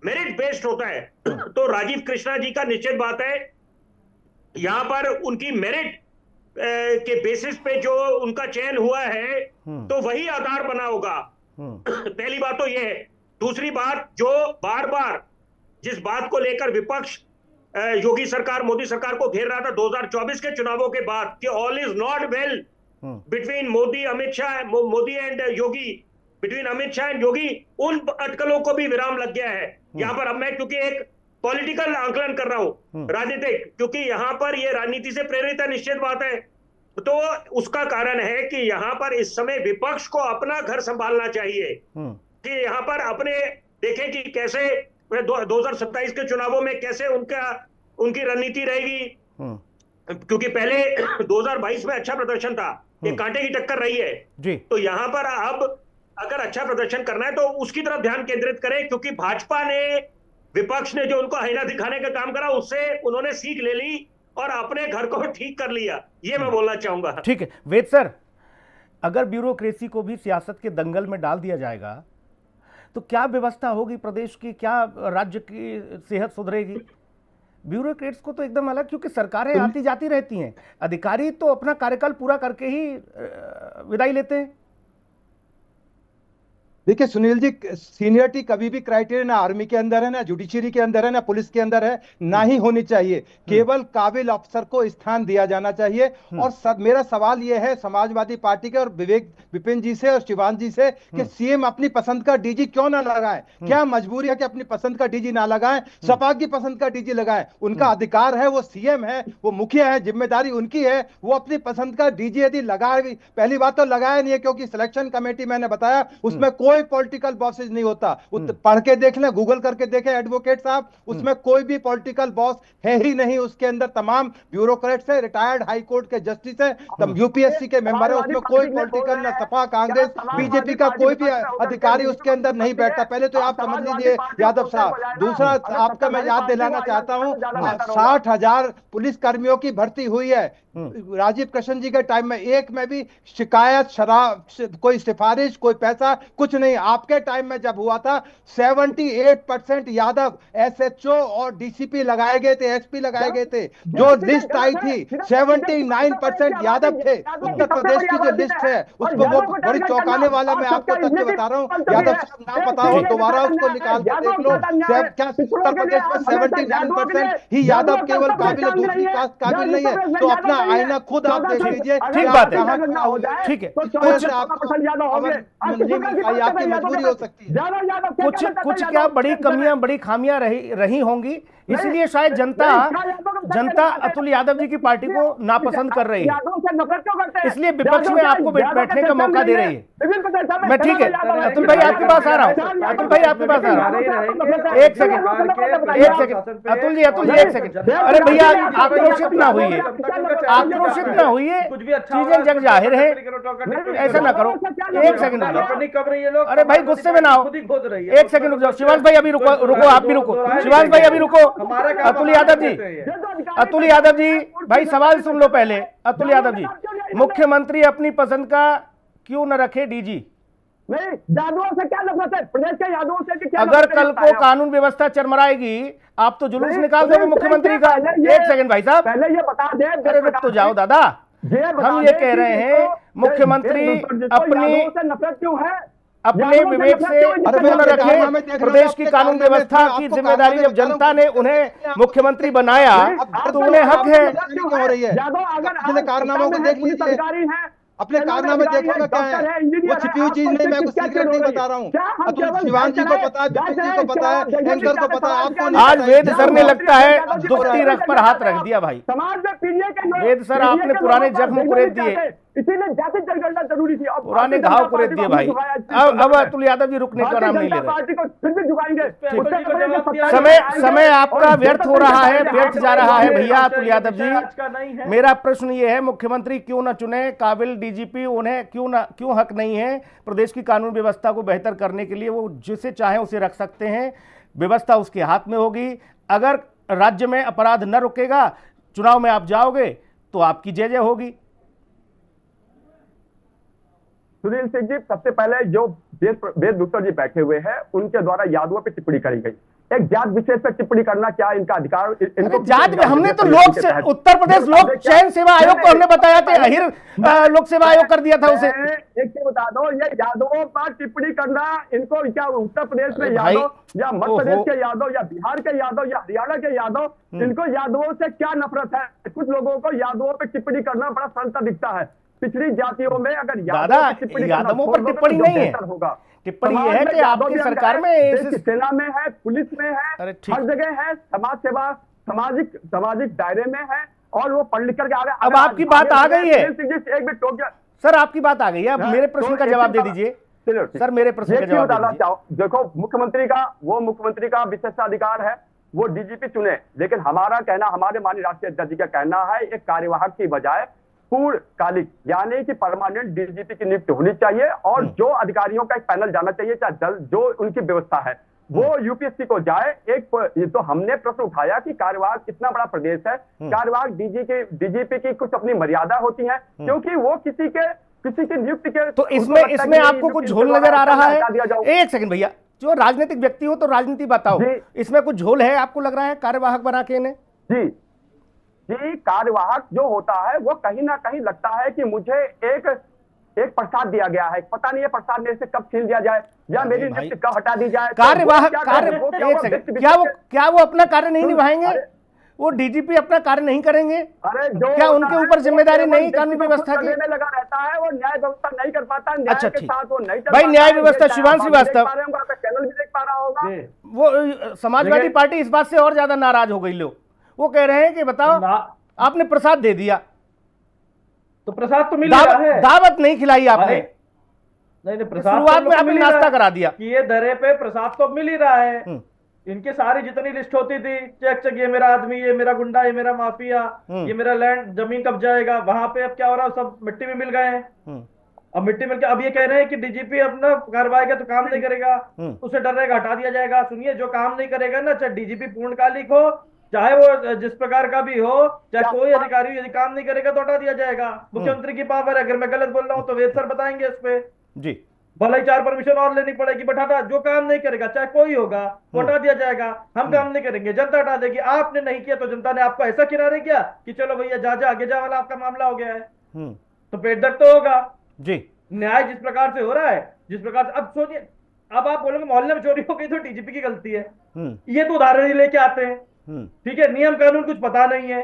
मेरिट बेस्ड होता है। तो राजीव कृष्णा जी का निश्चित बात है, यहां पर उनकी मेरिट के बेसिस पे जो उनका चयन हुआ है तो वही आधार बना होगा। पहली बात तो यह है। दूसरी बात, जो बार बार जिस बात को लेकर विपक्ष योगी सरकार, मोदी सरकार को घेर रहा था 2024 के चुनावों के बाद कि all is not well between Modi and Yogi, between Amit Shah and Yogi, उन अटकलों को भी विराम लग गया है। यहां पर अब मैं क्योंकि एक पॉलिटिकल आंकलन कर रहा हूं, राजनीतिक, क्योंकि यहां पर ये राजनीति से प्रेरित है, निश्चित बात है। तो उसका कारण है कि यहां पर इस समय विपक्ष को अपना घर संभालना चाहिए कि यहां पर अपने देखें कि कैसे 2027 के चुनावों में कैसे उनकी रणनीति रहेगी, क्योंकि पहले 2022 में अच्छा प्रदर्शन था, ये कांटे की टक्कर रही है जी। तो यहां पर अब अगर अच्छा प्रदर्शन करना है तो उसकी तरफ ध्यान केंद्रित करें, क्योंकि भाजपा ने, विपक्ष ने जो उनको आईना दिखाने का काम करा उससे उन्होंने सीख ले ली और अपने घर को ठीक कर लिया, ये मैं बोलना चाहूंगा। ठीक है वेद सर, अगर ब्यूरोक्रेसी को भी सियासत के दंगल में डाल दिया जाएगा तो क्या व्यवस्था होगी प्रदेश की, क्या राज्य की सेहत सुधरेगी? ब्यूरोक्रेट्स को तो एकदम अलग, क्योंकि सरकारें आती जाती रहती हैं, अधिकारी तो अपना कार्यकाल पूरा करके ही विदाई लेते हैं। देखिए सुनील जी, सीनियरिटी कभी भी क्राइटेरिया ना आर्मी के अंदर है, ना जुडिशरी के अंदर है, ना पुलिस के अंदर है, ना ही होनी चाहिए। केवल काबिल अफसर को स्थान दिया जाना चाहिए। और मेरा सवाल यह है समाजवादी पार्टी के और विपिन जी से और शिवान जी से कि सीएम अपनी पसंद का डीजी क्यों ना लगाएं? क्या मजबूरी है कि अपनी पसंद का डीजी ना लगाएं, सपा की पसंद का डीजी लगाएं? उनका अधिकार है, वो सीएम है, वो मुखिया है, जिम्मेदारी उनकी है। वो अपनी पसंद का डीजी यदि लगाए, पहली बात तो लगाया नहीं है क्योंकि सिलेक्शन कमेटी मैंने बताया उसमें कोई पॉलिटिकल बॉसेज नहीं होता। पढ़ के देख लें, गूगल करके देखें एडवोकेट साहब, उसमें कोई भी पॉलिटिकल बॉस है ही नहीं। उसके अंदर तमाम ब्यूरोक्रेट्स है, रिटायर्ड हाई कोर्ट के जस्टिस है, यूपीएससी के मेंबर है। उसमें कोई पॉलिटिकल ना सपा कांग्रेस बीजेपी का कोई भी अधिकारी उसके अंदर नहीं बैठता। पहले तो आप समझ लीजिए यादव साहब। दूसरा आपका मैं याद दिलाना चाहता हूं, 60,000 पुलिस कर्मियों की भर्ती हुई है राजीव कृष्ण जी के टाइम में। एक में भी शिकायत, शराब, कोई सिफारिश, कोई पैसा, कुछ नहीं। आपके टाइम में जब हुआ था 78% यादव एसएचओ और डीसीपी लगाए गए थे, एसपी लगाए गए थे। जो लिस्ट आई थी 79% यादव थे। उत्तर प्रदेश की जो लिस्ट है उसको वो बड़ी चौंकाने वाला मैं आपको तथ्य बता रहा हूँ। यादव साहब ना पता हो दोबारा उसको निकाल के देख लो। क्या उत्तर प्रदेश में 79% ही यादव केवल काबिल, दूसरी कास्ट काबिल नहीं है? तो अपना आईना खुद आप देख लीजिए। ठीक बात है, ठीक है। आपकी मजबूरी हो सकती है। कुछ क्या बड़ी कमियां, बड़ी खामियां रही होंगी, इसलिए शायद जनता अतुल यादव जी की पार्टी को नापसंद कर रही है, इसलिए विपक्ष में आपको बैठने का मौका दे रही है। मैं ठीक है अतुल भाई आपके पास आ रहा हूँ, अतुल भाई आपके पास आ रहा हूँ। एक सेकंड अतुल जी एक सेकंड। अरे भैया आक्रोशित ना होइए, आक्रोशित ना होइए, चीजें जग जाहिर है, ऐसा ना करो। एक सेकंड अरे भाई गुस्से में ना हो, एक सेकंड रुक जाओ। शिवांश भाई अभी रुको, आप भी रुको। शिवांश भाई अभी रुको। अतुल यादव जी भाई सवाल सुन लो पहले। अतुल यादव जी, मुख्यमंत्री अपनी पसंद का क्यों न रखे डीजी? नहीं, यादवों से क्या नफरत है? प्रदेश के यादवों से क्या? अगर कल को कानून व्यवस्था चरमराएगी आप तो जुलूस निकाल दोगे मुख्यमंत्री का। एक सेकंड भाई साहब, पहले ये बता दे। अरे रुक तो जाओ दादा, हम ये कह रहे हैं मुख्यमंत्री अपनी नफरत क्यों है? अपने विवेक से क्यों न रखे? प्रदेश की कानून व्यवस्था की जिम्मेदारी जब जनता ने उन्हें मुख्यमंत्री बनाया तो उन्हें हक है। अपने कारनामों को देख लीजिए, अपने कारनामे देखोगे क्या है? वो छिपी हुई चीज नहीं, मैं कुछ सीक्रेट नहीं बता रहा हूँ। तो शिवान जी को पता है, विपिन जी को पता है, एंकर को पता है, आपको नहीं। आज वेद सर ने लगता है दुखती रख पर हाथ रख दिया भाई। वेद सर आपने पुराने जख्म कुरेद दिए, इसीलिए जाति जनगणना जरूरी थी। पुराने घाव कुरेद दिए भाई। अब अतुल यादव जी रुकने का नाम नहीं ले रहे। समय आपका व्यर्थ हो रहा है, व्यर्थ जा रहा है भैया। अतुल यादव जी, मेरा प्रश्न ये है मुख्यमंत्री क्यों ना चुने काबिल डीजीपी? उन्हें क्यों हक नहीं है प्रदेश की कानून व्यवस्था को बेहतर करने के लिए? वो जिसे चाहे उसे रख सकते हैं, व्यवस्था उसके हाथ में होगी। अगर राज्य में अपराध न रुकेगा, चुनाव में आप जाओगे तो आपकी जय जय होगी। सुनील सिंह जी, सबसे पहले जो वेद गुप्ता जी बैठे हुए हैं उनके द्वारा यादवों पर टिप्पणी करी गई। एक जात विशेष पर टिप्पणी करना क्या इनका अधिकार? इनको जात में हमने तो उत्तर प्रदेश लोक चयन सेवा आयोग को हमने बताया था, अहिर लोक सेवा आयोग कर दिया था उसे। एक चीज बता दो, ये यादवों पर टिप्पणी करना इनको क्या उत्तर प्रदेश में यादव या मध्य प्रदेश के यादव या बिहार के यादव या हरियाणा के यादव, इनको यादवों से क्या नफरत है? कुछ लोगों को यादवों पर टिप्पणी करना बड़ा संत दिखता है। पिछड़ी जातियों में अगर यादवों पर टिप्पणी नहीं है, टिप्पणी यह है कि आपकी सरकार में सेना में है, पुलिस में है, हर जगह है, समाज सेवा सामाजिक दायरे में है और वो पढ़ लिख करके आ रहे। अब आपकी बात आ गई है एक भी टोक गया सर, आपकी बात आ गई है। अब मेरे प्रश्न का जवाब दे दीजिए सर, मेरे प्रश्न का जवाब दीजिए। देखो, मुख्यमंत्री का विशेषाधिकार है, वो डीजीपी चुने, लेकिन हमारा कहना, हमारे माननीय राष्ट्रीय अध्यक्ष जी का कहना है एक कार्यवाहक की बजाय पूर्णकालिक यानी कि परमानेंट डीजीपी की नियुक्ति होनी चाहिए और जो अधिकारियों का एक पैनल जाना चाहिए, चाहे जो उनकी व्यवस्था है वो यूपीएससी को जाए। तो हमने प्रश्न उठाया कि कार्यवाहक इतना बड़ा प्रदेश है, कार्यवाहक डीजीपी की कुछ अपनी मर्यादा होती है, क्योंकि वो किसी की नियुक्ति के। तो इसमें आपको कुछ झोल नजर आ रहा है? एक सेकंड भैया, जो राजनीतिक व्यक्ति हो तो राजनीति बताओ, इसमें कुछ झोल है आपको लग रहा है कार्यवाहक बना के इन्हें? जी, कार्यवाहक जो होता है वो कहीं ना कहीं लगता है कि मुझे एक एक प्रसाद दिया गया है, पता नहीं है प्रसाद मेरे से कब छीन लिया जाए या मेरी नियुक्ति कब हटा दी जाए। कार्यवाहक क्या वो अपना कार्य नहीं निभाएंगे? वो डीजीपी अपना कार्य नहीं करेंगे? अरे जो क्या उनके ऊपर जिम्मेदारी नहीं कानून व्यवस्था की? लगा रहता है, वो न्याय व्यवस्था नहीं कर पाता, न्याय अच्छा, के ठीक। साथ वो नहीं चल भाई पाता न्याय है। व्यवस्था, शिवांश श्रीवास्तव, आपका चैनल भी देख पा रहा होगा। वो समाजवादी पार्टी इस बात से और ज्यादा नाराज हो गई। लोग वो कह रहे हैं कि बताओ आपने प्रसाद दे दिया तो प्रसाद तो मिल रहा है, दावत नहीं खिलाई आपने। नहीं प्रसाद शुरुआत में आपने नाश्ता करा दिया कि ये दरे पे प्रसाद तो मिल ही रहा है। इनके सारी जितनी लिस्ट होती थी, चेक चेक, ये मेरा आदमी, ये मेरा गुंडा, ये मेरा माफिया, ये मेरा लैंड जमीन कब जाएगा, वहां पे अब क्या हो रहा है, सब मिट्टी में मिल गए हैं। अब मिट्टी मिल के अब ये कह रहे हैं कि डीजीपी अपना कार्रवाई का तो काम नहीं करेगा, उसे डर रहेगा, हटा दिया जाएगा। सुनिए, जो काम नहीं करेगा ना, चाहे डीजीपी पूर्णकालिक हो, चाहे वो जिस प्रकार का भी हो, चाहे कोई अधिकारी यदि काम नहीं करेगा तो हटा दिया जाएगा। मुख्यमंत्री की पावर है, अगर मैं गलत बोल रहा हूँ तो वेद सर बताएंगे इस पे जी। भले ही 4 परमिशन और लेनी पड़ेगी, बट हटा, जो काम नहीं करेगा चाहे कोई होगा वो हटा दिया जाएगा। हम काम नहीं करेंगे, जनता हटा देगी। आपने नहीं किया तो जनता ने आपको ऐसा किनारे किया कि चलो भैया जा आगे जा वाला आपका मामला हो गया है, तो पेट दर्द तो होगा जी। न्याय जिस प्रकार से हो रहा है, जिस प्रकार से, अब सोचिए, अब आप बोलोगे मोहल्ले में चोरी हो गई तो डीजीपी की गलती है, ये तो उदाहरण ही लेके आते हैं। ठीक है, नियम कानून कुछ पता नहीं है,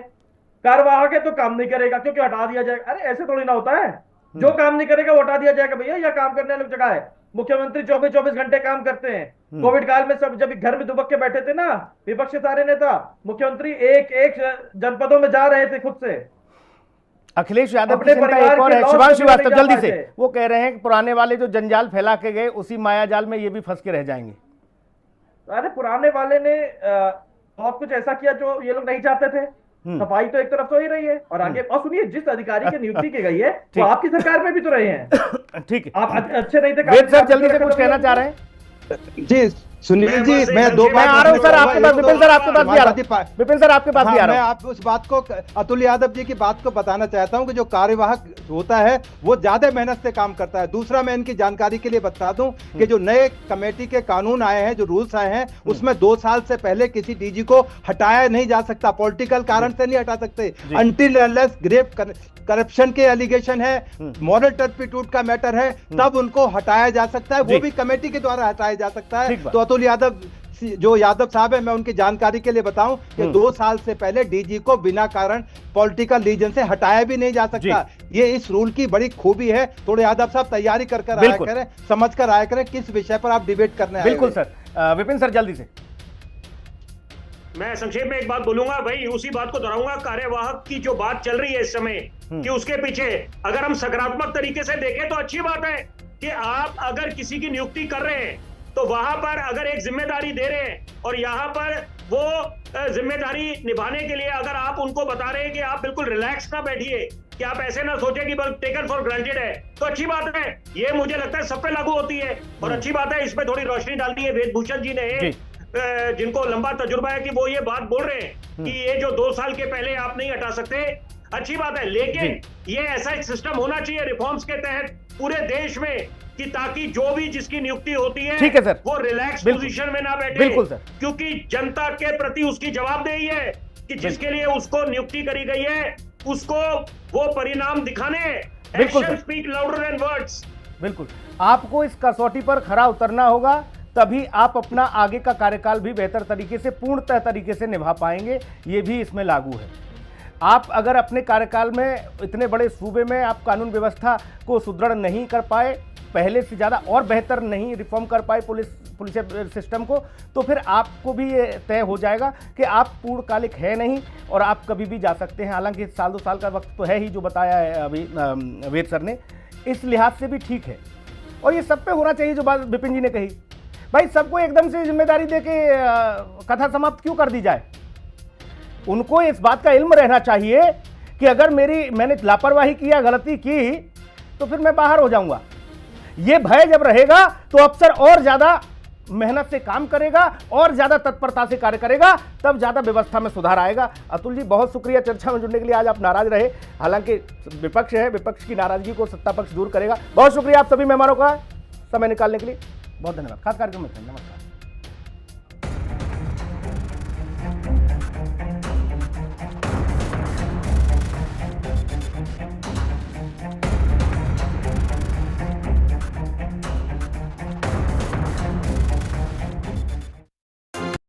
कार्यवाहक है तो काम नहीं करेगा क्योंकि हटा दिया जाएगा। अरे ऐसे थोड़ी ना होता है, जो काम नहीं करेगा वो हटा दिया जाएगा। भैया यह काम करने वाली जगह है, मुख्यमंत्री 24 घंटे काम करते हैं। कोविड काल में सब जब घर में दुबक के बैठे थे ना विपक्ष के सारे नेता, मुख्यमंत्री एक जनपदों में जा रहे थे खुद से। अखिलेश यादव की चिंता एक और है, शिवांश श्रीवास्तव जल्दी से, वो कह रहे हैं कि पुराने वाले जो जंजाल फैला के गए उसी माया जाल में ये भी फंस के रह जाएंगे। अरे पुराने वाले ने बहुत कुछ ऐसा किया जो ये लोग नहीं चाहते थे। सफाई तो एक तरफ तो ही रही है, और आगे और सुनिए, जिस अधिकारी की नियुक्ति की गई है वो आपकी सरकार में भी तो रहे हैं। ठीक है, आप अच्छे नहीं थे। वेद सर जल्दी से कुछ कहना चाह रहे हैं जी। सुनील जी, मैं दो बार आ रहा हूं सर आपके पास, विपिन सर आपके पास भी आ रहा हूं, विपिन सर आपके पास भी आ रहा हूं। मैं आप उस बात को, अतुल यादव जी की बात को बताना चाहता हूं कि जो कार्यवाहक होता है वो ज्यादा मेहनत से काम करता है। दूसरा, मैं इनकी जानकारी के लिए बता दूं कि जो नए कमेटी के कानून आए हैं, जो रूल्स आए हैं, उसमें 2 साल से पहले किसी डीजी को हटाया नहीं जा सकता, पॉलिटिकल कारण से नहीं हटा सकते। अनटिल अनलेस ग्रेव करप्शन के एलिगेशन है, मॉरल टर्पिट्यूड का मैटर है, तब उनको हटाया जा सकता है, वो भी कमेटी के द्वारा हटाया जा सकता है। तो अतुल यादव, जो यादव साहब है, मैं उनकी जानकारी के लिए बताऊं कि 2 साल से पहले डीजी को बिना कारण पॉलिटिकल रीजन से हटाया भी नहीं जा सकता। ये इस रूल की बड़ी खूबी है। थोड़े यादव साहब तैयारी कर आया करें, समझ कर आया करें किस विषय पर आप डिबेट करने आए। बिल्कुल सर। विपिन सर जल्दी से। मैं संक्षेप में एक बात बोलूंगा भाई, उसी बात को दोहराऊंगा। कार्यवाहक की जो बात चल रही है इस समय कि उसके पीछे अगर हम सकारात्मक तरीके से देखें तो अच्छी बात है कि आप अगर किसी की नियुक्ति कर रहे हैं तो वहां पर अगर एक जिम्मेदारी दे रहे हैं और यहाँ पर वो जिम्मेदारी निभाने के लिए अगर आप उनको बता रहे हैं कि आप बिल्कुल रिलैक्स ना बैठिए, कि आप ऐसे ना सोचें कि बस टेकन फॉर ग्रांटेड है, तो अच्छी बात है। ये मुझे लगता है सब पे लागू होती है और अच्छी बात है। इस पे थोड़ी रोशनी डालनी है वेदभूषण जी ने, जिनको लंबा तजुर्बा है, कि वो ये बात बोल रहे हैं कि ये जो 2 साल के पहले आप नहीं हटा सकते, अच्छी बात है। लेकिन ये ऐसा एक सिस्टम होना चाहिए रिफॉर्म्स के तहत पूरे देश में कि ताकि जो भी जिसकी नियुक्ति होती है, ठीक है सर, वो रिलैक्स पोजीशन में ना बैठे। बिल्कुल सर, क्योंकि जनता के प्रति उसकी जवाबदेही है कि जिसके लिए उसको नियुक्ति करी गई है उसको वो परिणाम दिखाने। Action speak louder than words. बिल्कुल, आपको इस कसौटी पर खरा उतरना होगा, तभी आप अपना आगे का कार्यकाल भी बेहतर तरीके से, पूर्णतः तरीके से निभा पाएंगे। ये भी इसमें लागू है। आप अगर अपने कार्यकाल में इतने बड़े सूबे में आप कानून व्यवस्था को सुदृढ़ नहीं कर पाए, पहले से ज़्यादा और बेहतर नहीं रिफॉर्म कर पाए पुलिस सिस्टम को, तो फिर आपको भी ये तय हो जाएगा कि आप पूर्णकालिक है नहीं और आप कभी भी जा सकते हैं। हालांकि 1-2 साल का वक्त तो है ही, जो बताया है अभी वेद सर ने, इस लिहाज से भी ठीक है। और ये सब पे होना चाहिए जो बात विपिन जी ने कही। भाई सबको एकदम से जिम्मेदारी दे के कथा समाप्त क्यों कर दी जाए? उनको इस बात का इल्म रहना चाहिए कि अगर मैंने लापरवाही की या गलती की तो फिर मैं बाहर हो जाऊंगा। ये भय जब रहेगा तो अफसर और ज्यादा मेहनत से काम करेगा और ज्यादा तत्परता से कार्य करेगा, तब ज्यादा व्यवस्था में सुधार आएगा। अतुल जी बहुत शुक्रिया चर्चा में जुड़ने के लिए। आज आप नाराज रहे, हालांकि विपक्ष है, विपक्ष की नाराजगी को सत्ता पक्ष दूर करेगा। बहुत शुक्रिया आप सभी मेहमानों का समय निकालने के लिए, बहुत धन्यवाद। खास कार्यक्रम में नमस्कार।